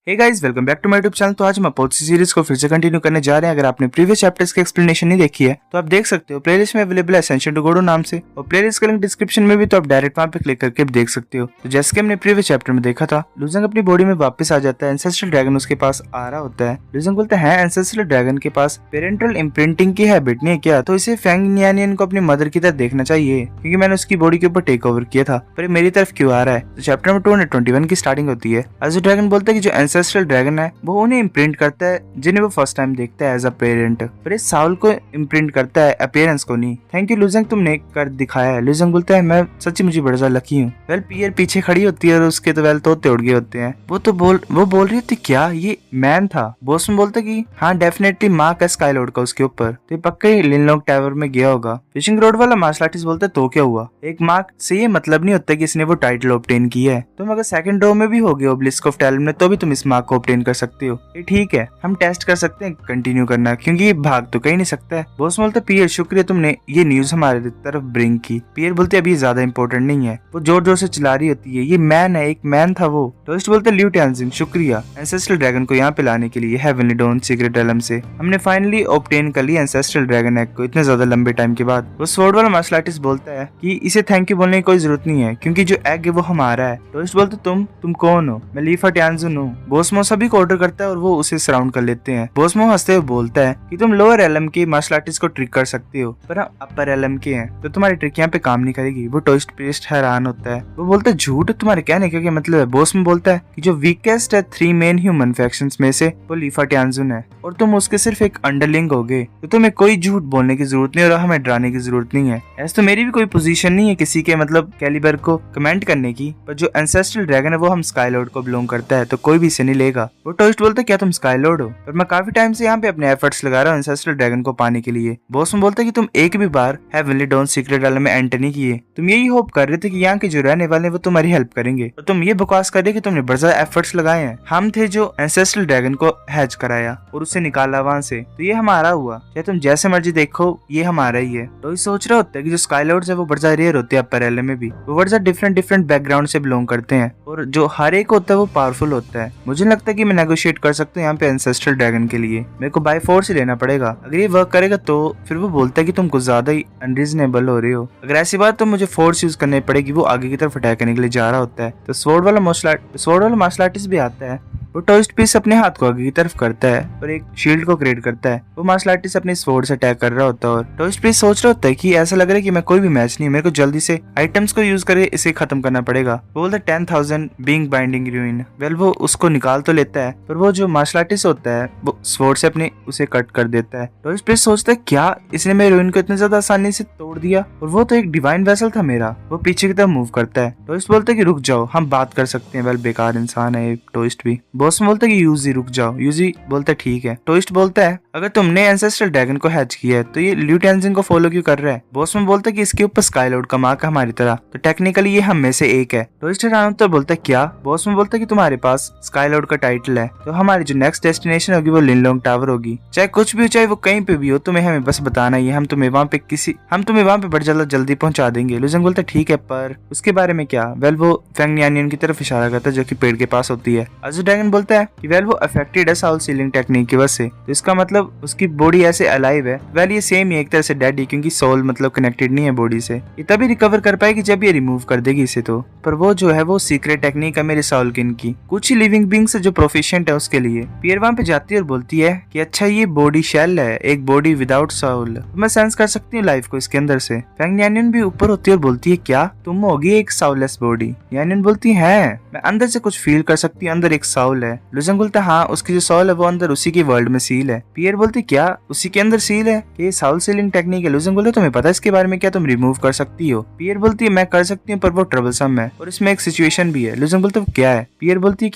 Hey guys, welcome back to my YouTube channel. तो आज हम अपोथी सीरीज को फिर से कंटिन्यू करने जा रहे हैं। अगर आपने प्रीवियस चैप्टर्स की एक्सप्लेनेशन नहीं देखी है तो आप देख सकते हो, प्लेलिस्ट में अवेलेबल है एसेंशियल टू गोडो नाम से, और प्लेलिस्ट का लिंक डिस्क्रिप्शन में भी, तो आप डायरेक्ट वहां पे क्लिक करके देख सकते हो। तो जैसे कि हमने प्रीवियस चैप्टर में देखा था, लुजंग अपनी बॉडी में वापस आ जाता है, एंसेस्ट्रल ड्रैगन उसके पास आ रहा होता है। लुजंग बोलता है एंसेस्ट्रल ड्रैगन के पास पेरेंटल इम्प्रिंटिंग की हैबिट नहीं है क्या, तो इसे फैंग नियानियन को अपनी मदर की तरह देखना चाहिए, क्योंकि मैंने उसकी बॉडी के ऊपर टेक ओवर किया था, पर मेरी तरफ क्यों आ रहा है। तो चैप्टर नंबर 221 की स्टार्टिंग होती है। एज ड्रैगन बोलता है कि जो एंसेस्ट्रल ड्रैगन है वो उन्हें इम्प्रिंट करता है जिन्हें वो फर्स्ट टाइम देखता है एज अ पेरेंट, पर इस साउल को इम्प्रिंट करता है, अपीयरेंस को नहीं। थैंक यू लुजंग, तुमने कर दिखाया है। लुजंग बोलता है मैं सच्ची मुझे बड़ा ज्यादा लकी हूँ। वेल पियर पीछे खड़ी होती है और उसके तो वेल तोते उड़ गए होते हैं। वो बोल रही होती क्या ये मैन था। बोसमन बोलता कि हाँ डेफिनेटली मार्क है स्काई लॉर्ड का उसके ऊपर, तो पक्का ही लिनलॉन्ग टावर में गया होगा। फिशिंग रोड वाला मार्शल आर्टिस्ट बोलता है तो क्या हुआ, एक मार्क से ये मतलब नहीं होता कि इसने वो टाइटल ऑब्टेन किया है। तुम अगर सेकंड रो में भी हो गए ओब्लिस्क ऑफ टैलेंट में तो भी तुम इस मार्क को ऑब्टेन कर सकते हो। ये ठीक है, हम टेस्ट कर सकते हैं कंटिन्यू करना, क्योंकि ये भाग तो कहीं नहीं सकता है। बॉस बोलते पियर शुक्रिया तुमने ये न्यूज हमारे तरफ ब्रिंग की। पियर बोलते अभी ज्यादा इंपॉर्टेंट नहीं है। वो जोर जोर से चिल्ला रही होती है ये मैन है, एक मैन था वो। टोस्ट बोलते ल्यू टेंजिंग शुक्रिया एंसेस्ट्रल ड्रैगन को यहाँ पे लाने के लिए हेवनली डॉन सीक्रेट एलम से। हमने फाइनली ऑब्टेन कर लिया एंसेस्ट्रल ड्रैगन एग को इतने ज्यादा लंबे टाइम के बाद। वो स्वॉर्ड वाला मार्शल आर्टिस्ट बोलता है कि इसे थैंक यू बोलने की कोई जरूरत नहीं है, क्योंकि जो एग है वो हमारा है। टोस्ट बोलते तुम कौन हो। मैं लीफा टेंजिन हूँ। बोसमो सभी को ऑर्डर करता है और वो उसे सराउंड कर लेते हैं। बोसमो हंसते हुए बोलता है कि तुम लोअर एलम के मार्शल आर्टिस्ट को ट्रिक कर सकते हो, पर हम अपर एलम के हैं तो तुम्हारी ट्रिक यहाँ पे काम नहीं करेगी। वो टोस्ट पेस्ट हैरान होता है। वो बोलता है झूठ, तुम्हारे कहने का क्या मतलब है। बोसमो बोलता है कि जो वीकेस्ट है 3 मेन ह्यूमन फैक्शंस में से वो लीफा टेंजिन है, और तुम उसके सिर्फ एक अंडरलिंग होगे, तो तुम्हें कोई झूठ बोलने की जरूरत नहीं और हमें डराने की जरूरत नहीं है। ऐसे तो मेरी भी कोई पोजीशन नहीं है किसी के मतलब कैलिबर को कमेंट करने की, पर जो एंसेस्ट्रल ड्रैगन है वो हम स्काई लॉर्ड को बिलोंग करता है, तो कोई भी इसे नहीं लेगा। वो टोस्ट बोलता है क्या तुम स्काई लॉर्ड हो, पर मैं काफी टाइम से यहाँ पे अपने एफर्ट्स लगा रहा हूँ एंसेस्ट्रल ड्रैगन को पाने के लिए। बॉस में बोलता है कि तुम एक भी बार हेवनली डॉन सीक्रेट एलम में एंटर नहीं किए। तुम यही होप कर रहे थे कि यहाँ के जो रहने वाले वो तुम्हारी हेल्प करेंगे, और तुम ये बकवास कर रहे कि तुमने बड़ा ज्यादा एफर्ट्स लगाए हैं। हम थे जो एंसेस्ट्रल ड्रैगन को हैच कराया और उससे निकाला वहां से, तो ये हमारा हुआ। चाहे तुम जैसे मर्जी देखो ये हमारा ही है। तो इस सोच रहा होता है कि जो स्काई लॉर्ड्स है वो बड़ा ज्यादा रेयर होते हैं अपर एलम में भी। वो बड़ा ज्यादा डिफरेंट बैकग्राउंड से बिलोंग करते हैं, और जो हर एक होता है वो पावरफुल होता है। मुझे लगता है कि मैं नेगोशिएट कर सकता हूँ यहाँ पे एंसेस्ट्रल ड्रैगन के लिए। मेरे को बाय फोर्स ही लेना पड़ेगा। अगर ये वर्क करेगा तो फिर वो बोलता है कि तुम कुछ ज्यादा ही अनरीजनेबल हो रहे हो। अगर ऐसी बात तो मुझे फोर्स यूज करनी पड़ेगी। वो आगे की तरफ अटैक करने के लिए जा रहा होता है, तो स्वॉर्ड वाला मार्शल आर्टिस्ट भी आता है। वो टोस्ट पीस अपने हाथ को आगे की तरफ करता है और एक शील्ड को क्रिएट करता है। वो मार्शल आर्टिस्ट अपने स्वॉर्ड से अटैक कर रहा होता है, और टोस्ट पीस सोच रहा होता है कि ऐसा लग रहा है कि मैं कोई भी मैच नहीं, मेरे को जल्दी से आइटम्स को यूज करके इसे खत्म करना पड़ेगा। वो बोलता है 10,000 बीइंग बाइंडिंग रूइन। वेल वो उसको निकाल तो लेता है, पर वो जो मार्शल आर्टिस्ट होता है वो स्वॉर्ड से अपने उसे कट कर देता है। टोस्ट पीस सोचता है क्या इसने मेरे रूइन को इतने ज्यादा आसानी से तोड़ दिया, और वो तो एक डिवाइन वेसल था मेरा। वो पीछे की तरफ मूव करता है। टोस्ट बोलता है कि रुक जाओ, हम बात कर सकते हैं। वेल बेकार इंसान है टोस्ट भी। बॉस बोलता है कि यूजी रुक जाओ। यूजी बोलता है ठीक है। टोस्ट बोलता है अगर तुमने एंसेस्ट्रल ड्रैगन को हैच किया है तो ये ल्यू टेंजिंग को फॉलो क्यों कर रहा है। बॉस में बोलता है कि इसके ऊपर स्काई लॉर्ड का मार्क है हमारी तरह, तो टेक्निकली ये हम में से एक है। टोस्ट हैरान तो बोलता है क्या। बॉस में बोलता है कि तुम्हारे पास स्काई लॉर्ड का टाइटल है, तो हमारी जो नेक्स्ट डेस्टिनेशन होगी वो लिनलॉन्ग टावर होगी। चाहे कुछ भी हो, चाहे वो कहीं पे भी हो, तुम्हें हमें बस बताना ही है। हम तुम्हें वहाँ पे बड़ी जल्दी पहुंचा देंगे। लुजंग बोलता है ठीक है, पर उसके बारे में क्या। वेल वो फैंग नियानियन की तरफ इशारा करता है जो कि पेड़ के पास होती है। अजू ड्रैगन बोलता है कि वेल वो अफेक्टेड है साउल सीलिंग टेक्निक की वजह से, तो इसका मतलब उसकी बॉडी ऐसे अलाइव है। वेल ये सेम ही एक तरह से डेड है, क्योंकि सोल मतलब कनेक्टेड नहीं है बॉडी से। ये तभी रिकवर कर पाएगी जब ये रिमूव कर देगी इसे। तो पर वो जो है वो सीक्रेट टेक्निक है मेरे साउल किन की, कुछ ही लिविंग बीइंग्स जो प्रोफिशिएंट है उसके लिए। पियर वहां पे जाती है और बोलती है कि अच्छा ये बॉडी शेल है, एक बॉडी विदाउट सोल। तो मैं सेंस कर सकती हूँ लाइफ को इसके अंदर से। फैंग नियानियन भी ऊपर होती है और बोलती है क्या तुम होगी एक साउललेस बॉडी। नियानियन बोलती है मैं अंदर से कुछ फील कर सकती हूँ, अंदर एक साउल है। लुजंग बोलता है हाँ उसकी जो सोल है वो अंदर उसी की वर्ल्ड में सील है। पियर बोलती क्या उसी के अंदर सील है, कि साउल सीलिंग टेक्निक है। लुजंग बोलते तुम्हें पता है इसके बारे में क्या, तुम रिमूव कर सकती हो। पियर बोलती है मैं कर सकती हूँ, पर वो ट्रबलसम है और इसमें एक सिचुएशन भी है। लुजंग बोलते क्या है। पियर बोलती है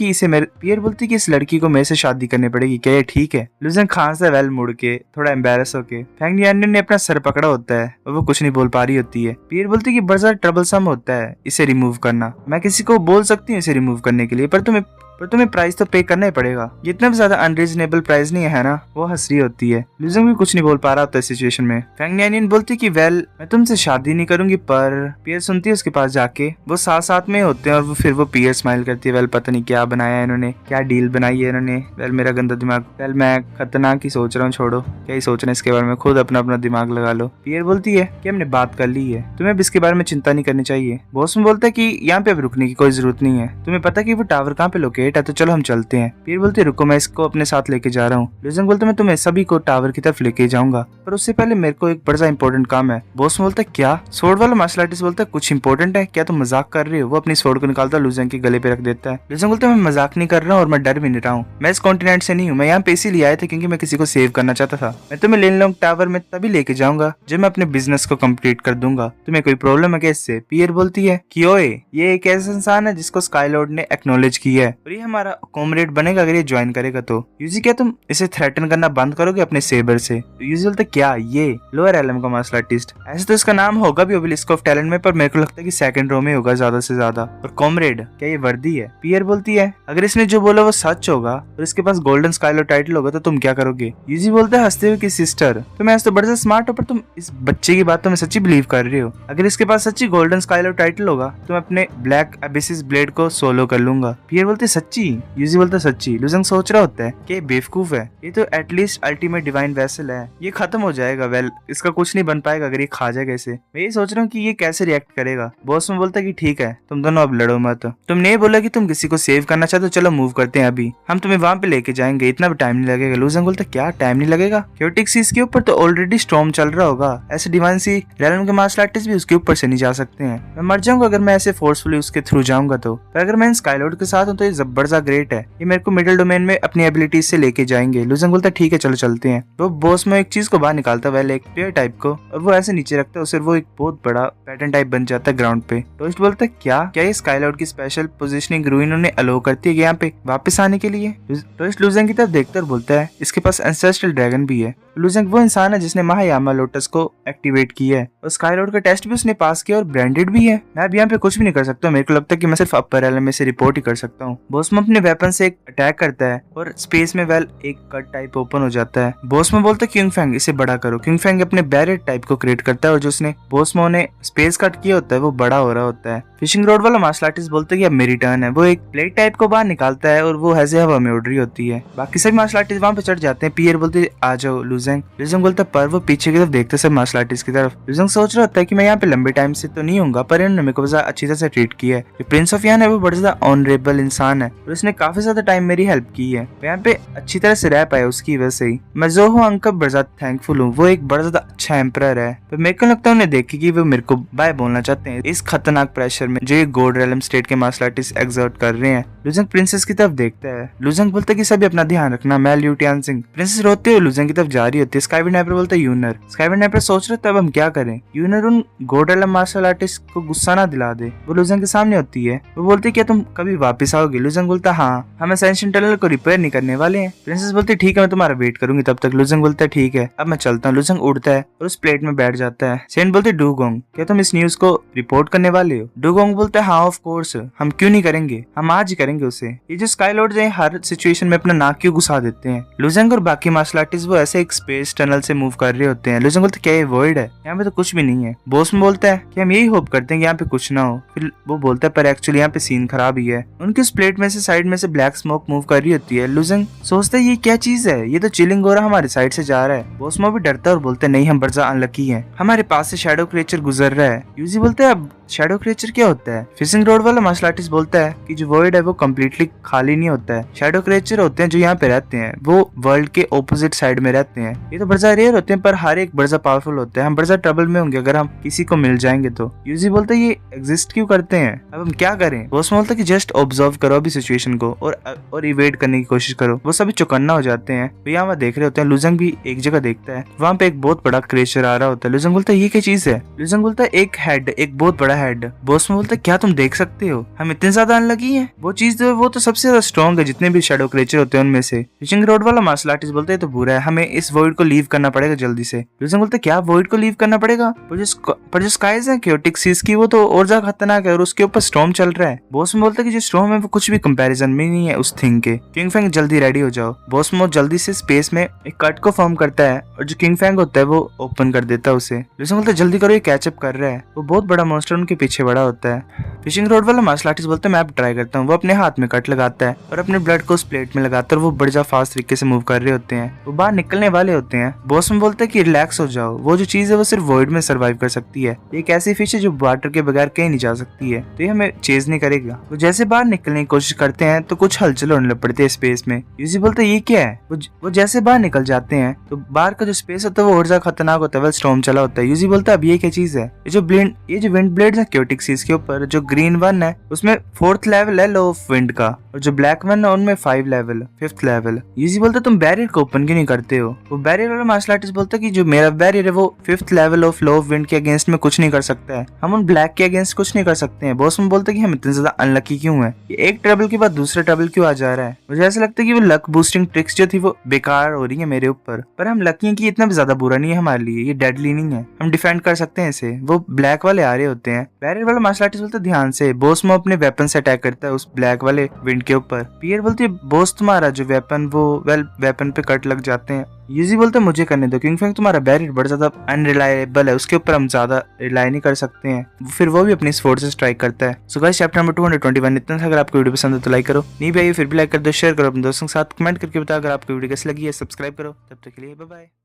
कि इस लड़की को मेरे से शादी करनी पड़ेगी, क्या ये ठीक है। लुजंग खान से वेल मुड़ के थोड़ा एम्बेरस होके फैंग नियानियन ने अपना सर पकड़ा होता है और वो कुछ नहीं बोल पा रही होती है। पियर बोलती है कि बड़ा ज्यादा ट्रबलसम होता है इसे रिमूव करना, मैं किसी को बोल सकती हूँ इसे रिमूव करने के लिए, पर तुम्हें पर तुम्हें प्राइस तो पे करना ही पड़ेगा, ये इतना भी ज्यादा अनरीजनेबल प्राइस नहीं है ना। वो हंस रही होती है। लुजंग भी कुछ नहीं बोल पा रहा होता इस सिचुएशन में। फैंग नियन बोलती कि वेल मैं तुमसे शादी नहीं करूंगी, पर पियर सुनती है उसके पास जाके। वो साथ साथ में होते हैं और फिर वो पियर स्माइल करती है। वेल पता नहीं क्या बनाया है इन्होंने, क्या डील बनाई है इन्होंने। वेल मेरा गंदा दिमाग, वेल मैं खतरनाक ही सोच रहा हूँ, छोड़ो क्या ही सोचना इसके बारे में, खुद अपना अपना दिमाग लगा लो। पियर बोलती है कि हमने बात कर ली है, तुम्हें अब इसके बारे में चिंता नहीं करनी चाहिए। बॉस में बोलता है कि यहाँ पे अब रुकने की कोई जरूरत नहीं है, तुम्हें पता कि वो टावर कहाँ पे लोकेट है, तो चलो हम चलते हैं। पियर बोलते है रुको मैं इसको अपने साथ लेके जा रहा हूँ। लुजंग बोलते मैं तुम्हें सभी को टावर की तरफ लेके जाऊंगा, पर उससे पहले मेरे को एक बड़ा इंपॉर्टेंट काम है। बॉस बोलता है क्या? सोर्ड वाला मार्शल आर्टिस्ट बोलता है कुछ इंपॉर्टेंट है क्या, तुम मजाक कर रहे हो? वो अपनी सोर्ड को निकालता है, लुजंग के गले पे रख देता है। लुजंग बोलता है मैं मजाक नहीं कर रहा हूँ और मैं डर भी नहीं रहा हूँ, मैं इस कॉन्टिनेंट से नहीं हूँ, मैं यहाँ पे इसीलिए आया था क्योंकि मैं किसी को सेव करना चाहता था। मैं तुम्हें लेनलोंग टावर में तभी लेके जाऊंगा जब मैं अपने बिजनेस को कंप्लीट कर दूंगा, तुम्हें कोई प्रॉब्लम है क्या इससे? पियर बोलती है कि ओए ये एक ऐसा इंसान है जिसको स्काईलॉर्ड ने एक्नॉलेज किया है और ये हमारा कॉमरेड बनेगा अगर ये ज्वाइन करेगा तो। यूजी क्या तुम इसे थ्रेटन करना बंद करोगे अपने सेबर से? यूजी बोलता क्या ये लोअर एलएम का मार्शल आर्टिस्ट, ऐसे तो इसका नाम होगा भी ओबेलिस्क ऑफ टैलेंट में, पर मेरे को लगता है कि सेकंड रो में होगा ज्यादा से ज्यादा। और कॉमरेड क्या ये वर्दी है? पियर बोलती है अगर इसने जो बोला वो सच होगा और इसके पास गोल्डन स्काईलॉर्ड टाइटल होगा तो तुम क्या करोगे? यूजी बोलता है हंसते हुए कि सिस्टर तुम ऐसे तो बड़े से स्मार्ट हो, पर तुम इस बच्चे की बात तो मैं सच्ची बिलीव कर रही हो। अगर इसके पास सच्ची गोल्डन स्काईलॉर्ड टाइटल होगा तो मैं अपने ब्लैक एबिसिस ब्लेड को सोलो कर लूंगा। पियर बोलते सच्ची? यूजी बोलता सच्ची। लुजंग सोच रहा होता है कि बेवकूफ है, ये तो एटलीस्ट अल्टीमेट डिवाइन वेसल है, ये खत्म हो जाएगा। वेल इसका कुछ नहीं बन पाएगा अगर ये खा जाएगा इसे। मैं ये सोच रहा हूँ कि ये कैसे रिएक्ट करेगा। बॉस में बोलता है कि ठीक है तुम दोनों अब लड़ो मत, तुमने ये बोला कि तुम किसी को सेव करना चाहते हो, चलो मूव करते हैं, अभी हम तुम्हें वहां पे लेके जाएंगे, इतना भी टाइम नहीं लगेगा। लुजंग बोलता क्या टाइम नहीं लगेगा? क्योटिक सीज के ऊपर तो ऑलरेडी स्टॉर्म चल रहा होगा, ऐसे डिवाइन सी रेलम के मार्शल आर्टिस्ट भी उसके ऊपर से नहीं जा सकते हैं। मैं मर जाऊंगा अगर मैं ऐसे फोर्सफुली उसके थ्रू जाऊंगा तो, पर अगर मैं स्काईलॉर्ड के साथ हूँ तो ये जबरदस्त ग्रेट है, ये मेरे को मिडिल डोमेन में अपनी एबिलिटीज से लेके जाएंगे। लुजंग बोलता ठीक है चलो चलते हैं। वो बॉस में एक चीज को बाहर निकालता है, एक पेयर टाइप को, और वो ऐसे नीचे रखता है उसे, वो एक बहुत बड़ा पैटर्न टाइप बन जाता है ग्राउंड पे। टोस्ट बोलता है क्या ये स्काईलॉर्ड की स्पेशल पोजीशनिंग रूइन उन्हें अलो करती है यहाँ पे वापस आने के लिए? टोस्ट लुजंग की तरफ देखकर बोलता है इसके पास एंसेस्ट्रल ड्रैगन भी है। लुजंग वो इंसान है जिसने महायामा लोटस को एक्टिवेट किया है और स्काईलॉर्ड का टेस्ट भी उसने पास किया और ब्रांडेड भी है। मैं अब यहाँ पे कुछ भी नहीं कर सकता, मेरे को लगता है कि मैं सिर्फ अपर एलएम में से रिपोर्ट ही कर सकता हूँ। बॉसमो अपने वेपन से एक अटैक करता है और स्पेस में वेल एक कट टाइप ओपन हो जाता है। बॉसमो बोलता है क्यूंगफैंग इसे बड़ा करो। क्यूंगफैंग अपने बैरेट टाइप को क्रिएट करता है और जो उसने बॉसमो ने स्पेस कट किया होता है वो बड़ा हो रहा होता है। फिशिंग रोड वाला मार्शल आर्टिस्ट बोलते हैं कि अब मेरी टर्न है। वो एक प्लेट टाइप को बाहर निकालता है और वो ऐसे हवा में उड़ रही होती है। बाकी सभी मार्शल आर्टिस्ट वहां पे चढ़ जाते हैं। पियर बोलते आ जाओ लुजंग। लुजंग बोलता पर वो पीछे की तरफ देखते सब मार्शल आर्टिस्ट की तरफ। लुजंग सोच रहा होता है कि मैं यहाँ पे लंबे टाइम से तो नहीं होऊंगा, पर इन्होंने मेरे को अच्छी तरह से ट्रीट किया है। जो प्रिंस ऑफ यान है वो बड़ा ज्यादा ऑनरेबल इंसान है और उसने काफी ज्यादा टाइम मेरी हेल्प की है, मैं यहाँ पे अच्छी तरह से रह पाया उसकी वजह से ही। मैं जो हूँ अंकल बड़ा ज्यादा थैंकफुल हूँ, वो एक बड़ा ज्यादा अच्छा एम्परर है। पर मेरे को लगता है उन्हें देखे कि वो मेरे को बाय बोलना चाहते हैं इस खतरनाक प्रेशर में जो ये गोल्ड रेलम स्टेट के मार्शल आर्टिस्ट एक्सर्ट कर रहे हैं। लुजंग प्रिंसेस की तरफ देखता है। लुजंग बोलता है कि सभी अपना ध्यान रखना, मैं ल्यूटियान सिंह। प्रिंसेस रोते हुए लुजंग की तरफ जा रही होती है। स्काईविंड नाइपर बोलता है यूनर। स्काईविंड नाइपर सोच रहा था अब हम क्या करें। यूनर उन गोल्ड रेलम मार्शल आर्टिस्ट को गुस्सा ना दिला दे। वो लुजंग के सामने होती है। वो बोलती है क्या तुम कभी वापस आओगे? लुजंग बोलता है हाँ, हम एसेंशियल टनल को रिपेयर नहीं करने वाले हैं। प्रिंसेस बोलती है ठीक है मैं तुम्हारा वेट करूंगी तब तक। लुजंग बोलता है ठीक है अब मैं चलता हूँ। लुजंग उड़ता है और उस प्लेट में बैठ जाता है। सेंट बोलते डूगोंग क्या तुम इस न्यूज को रिपोर्ट करने वाले हो? डूगोंग बोलते हैं हाँ ऑफ कोर्स, हम क्यों नहीं करेंगे, हम आज ही करेंगे उसे। ये जो स्काईलॉर्ड है हर सिचुएशन में अपना नाक क्यों घुसा देते हैं। लुजंग और बाकी मार्शल आर्टिस्ट वो ऐसे एक स्पेस टनल से मूव कर रहे होते हैं। लुजंग बोलते क्या ये वॉइड है, यहाँ पे तो कुछ भी नहीं है। बॉस में बोलता है कि हम यही होप करते हैं कि यहाँ पे कुछ ना हो। फिर वो बोलता है पर एक्चुअली यहाँ पे सीन खराब ही है। उनकी उस प्लेट में से साइड में से ब्लैक स्मोक मूव कर रही होती है। लुजंग सोचता है ये क्या चीज है, ये तो चिलिंग गोरा हमारे साइड से जा रहा है। बॉसमो भी डरता है और बोलते नहीं हम बड़ा अनलकी हैं, हमारे पास से शैडो क्रिएचर गुजर रहा है। यूजी बोलते है अब शैडो क्रिएचर क्या होता है? फिशिंग रोड वाला मार्शल आर्टिस्ट बोलता है कि जो वर्ल्ड है वो कम्प्लीटली खाली नहीं होता है। शैडो क्रिएचर होते हैं जो यहाँ पे रहते हैं, वो वर्ल्ड के ऑपोजिट साइड में रहते हैं। ये तो बड़ा रेयर होते हैं पर हर एक बड़ा पावरफुल होता है। हम बड़ा ट्रबल में होंगे अगर हम किसी को मिल जाएंगे तो। यूजी बोलते है ये एग्जिस्ट क्यों करते हैं, अब हम क्या करें? बॉस बोलता है कि जस्ट ऑब्जर्व करो अभी सिचुएशन को और इवेट करने की कोशिश करो। वो सभी चौकन्ना हो जाते हैं। तो यहाँ वहाँ देख रहे होते हैं। लुजंग भी एक जगह देखता है, वहाँ पे एक बहुत बड़ा क्रिएचर आ रहा होता है। लुजंग बोलता है ये क्या चीज है? लुजंग बोलता है एक हेड, एक बहुत बड़ा हेड। बॉस में बोलता है क्या तुम देख सकते हो हम इतने ज्यादा अनलकी हैं? वो चीज जो है वो तो सबसे ज्यादा स्ट्रॉन्ग है जितने भी शैडो क्रिएचर होते हैं उनमें से। फिशिंग रोड वाला मार्शल आर्टिस्ट बोलते है तो बुरा है, हमें इस वॉइड को लीव करना पड़ेगा जल्दी से। लूसिंग बोलते क्या वॉइड को लीव करना पड़ेगा? पर जो स्काइज है क्योटिक सीज की वो तो और ज्यादा खतरनाक है और उसके ऊपर स्टॉर्म चल रहा है। बॉस में बोलता है कि जो स्टॉर्म है वो कुछ भी कंपैरिजन में नहीं है उस थिंग के। किंग फैंग जल्दी रेडी हो जाओ। बॉस में जल्दी से स्पेस में एक कट को फॉर्म करता है और जो किंग फैंग होता है वो ओपन कर देता है उसे। लूसिंग बोलता है जल्दी करो ये कैचअप कर रहा है। वो बहुत बड़ा मॉन्स्टर उनके पीछे बड़ा होता है। फिशिंग रोड वाला मार्शल आर्टिस्ट बोलता है मैं अब ट्राई करता हूँ। वो अपने हाथ में कट लगाता है और अपने ब्लड को उस प्लेट में लगाता है और वो बड़ा फास्ट तरीके से मूव कर रहे होते हैं। वो बाहर निकलने वाले होते हैं। बॉस में बोलता है कि रिलैक्स हो जाओ, वो जो चीज है वो सिर्फ वॉइड में सर्वाइव कर सकती है। एक ऐसी फिश है जो वाटर के बगैर कहीं नहीं जा सकती है, तो ये हमें चेज नहीं करेगा। वो जैसे बाहर निकलने की कोशिश करते हैं तो कुछ हलचल होने लग पड़ती है स्पेस में। यूजी बोलता है ये क्या है? वो जैसे बाहर निकल जाते हैं तो बाहर का जो स्पेस होता है वो और ज्यादा खतरनाक होता है, स्टॉर्म चला होता है। यूजी बोलता है अब ये क्या चीज है? ये जो विंड ब्लेड्स है क्योटिक सीज के ऊपर, जो ग्रीन वन है उसमें 4th लेवल है लो ऑफ विंड का, और जो ब्लैक वन है उनमें 5 लेवल 5th लेवल। यूजी बोलता है तुम बैरियर को ओपन क्यों नहीं करते हो? वो बैरियर वाला मार्शल आर्टिस्ट बोलता है कि जो मेरा बैरियर है वो 5th level of low of wind के अगेंस्ट में कुछ नहीं कर सकता है, हम उन ब्लैक के अगेंस्ट कुछ नहीं कर सकते हैं। बॉस में बोलता है कि हम इतने ज्यादा अनलकी क्यों है, ये एक ट्रबल के बाद दूसरा ट्रबल क्यों आ जा रहा है? मुझे ऐसा लगता है कि वो लक बूस्टिंग ट्रिक्स जो थी वो बेकार हो रही है मेरे ऊपर, पर हम लकी हैं कि इतना भी ज्यादा बुरा नहीं है हमारे लिए, ये डेडली नहीं है, हम डिफेंड कर सकते हैं इसे। वो ब्लैक वाले आ रहे होते हैं। बैरियर वाला मार्शल आर्टिस्ट बोलता है ध्यान से। बॉस में अपने वेपन से अटैक करता है उस ब्लैक वाले विंड के ऊपर। पियर बोलती है बॉस तुम्हारा जो वेपन वो वेपन पे कट लग जाते हैं। यूजी बोलते हैं मुझे करने दो, किंग फैंग तुम्हारा बैरियर बड़ा ज्यादा अनरिलायबल है, उसके ऊपर हम ज्यादा रिलाई नहीं कर सकते हैं। फिर वो भी अपनी स्वॉर्ड से स्ट्राइक करता है। सो गाइस चैप्टर नंबर 221 इतना था। अगर आपको वीडियो पसंद है तो लाइक करो, नहीं भी आई फिर भी लाइक कर दो, शेयर करो अपने दोस्तों के साथ, कमेंट करके बताओ अगर आपको वीडियो कैसी लगी है, सब्सक्राइब करो। तब तक के लिए बाय बाय।